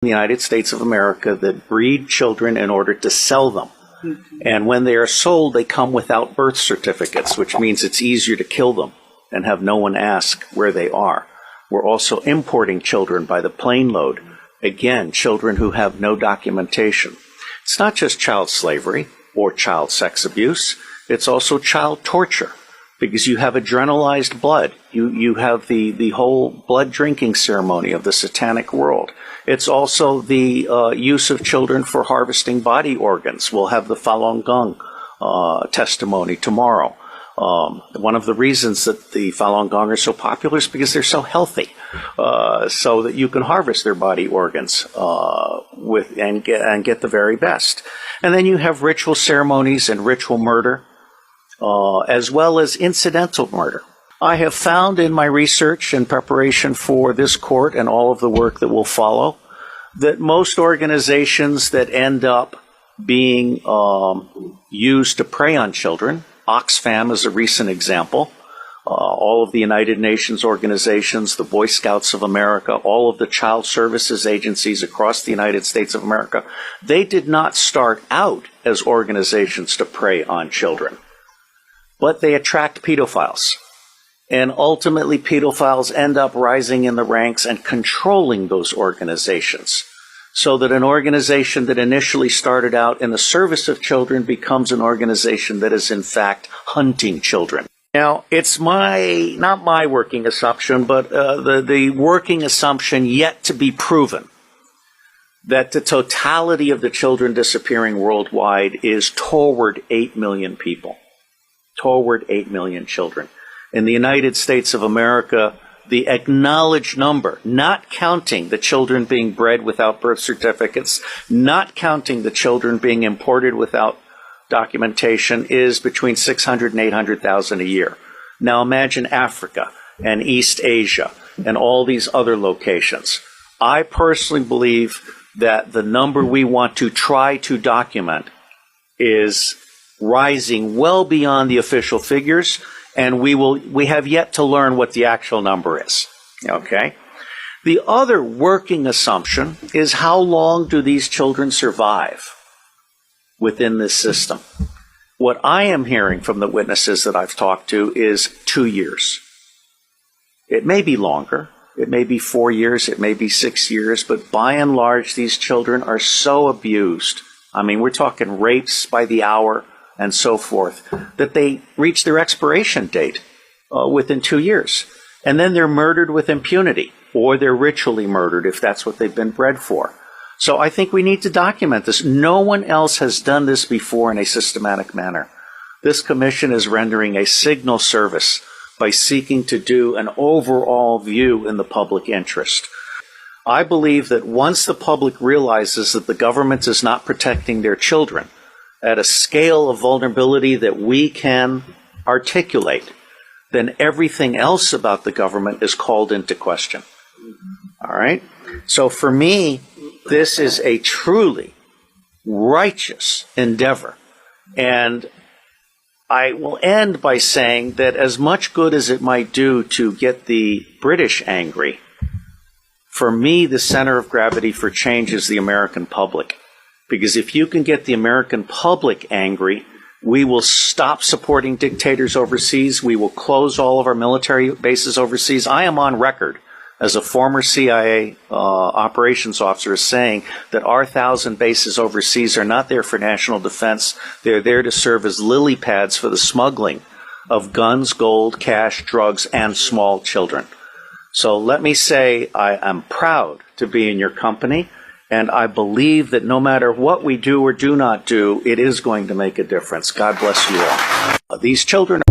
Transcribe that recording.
in the United States of America that breed children in order to sell them. And when they are sold, they come without birth certificates, which means it's easier to kill them and have no one ask where they are. We're also importing children by the plane load. Again, children who have no documentation. It's not just child slavery or child sex abuse. It's also child torture, because you have adrenalized blood. You have the whole blood drinking ceremony of the satanic world. It's also the use of children for harvesting body organs. We'll have the Falun Gong testimony tomorrow. One of the reasons that the Falun Gong are so popular is because they're so healthy, so that you can harvest their body organs and get the very best. And then you have ritual ceremonies and ritual murder, as well as incidental murder. I have found in my research and preparation for this court and all of the work that will follow that most organizations that end up being used to prey on children, Oxfam is a recent example, all of the United Nations organizations, the Boy Scouts of America, all of the child services agencies across the United States of America, they did not start out as organizations to prey on children, but they attract pedophiles. And ultimately, pedophiles end up rising in the ranks and controlling those organizations, so that an organization that initially started out in the service of children becomes an organization that is in fact hunting children. Now, it's not my working assumption, but the working assumption yet to be proven, that the totality of the children disappearing worldwide is toward 8 million people, toward 8 million children. In the United States of America, the acknowledged number, not counting the children being bred without birth certificates, not counting the children being imported without documentation, is between 600 and 800,000 a year. Now imagine Africa and East Asia and all these other locations. I personally believe that the number we want to try to document is rising well beyond the official figures, and we have yet to learn what the actual number is. Okay? The other working assumption is, how long do these children survive within this system? What I am hearing from the witnesses that I've talked to is 2 years. It may be longer. It may be 4 years. It may be 6 years. But by and large, these children are so abused. I mean, we're talking rapes by the hour and so forth, that they reach their expiration date within 2 years. And then they're murdered with impunity, or they're ritually murdered if that's what they've been bred for. So I think we need to document this. No one else has done this before in a systematic manner. This commission is rendering a signal service by seeking to do an overall view in the public interest. I believe that once the public realizes that the government is not protecting their children at a scale of vulnerability that we can articulate, then everything else about the government is called into question. All right? So for me, this is a truly righteous endeavor. And I will end by saying that as much good as it might do to get the British angry, for me, the center of gravity for change is the American public. Because if you can get the American public angry, we will stop supporting dictators overseas. We will close all of our military bases overseas. I am on record as a former CIA operations officer saying that our 1,000 bases overseas are not there for national defense. They're there to serve as lily pads for the smuggling of guns, gold, cash, drugs, and small children. So let me say I am proud to be in your company. And I believe that no matter what we do or do not do, it is going to make a difference. God bless you all. These children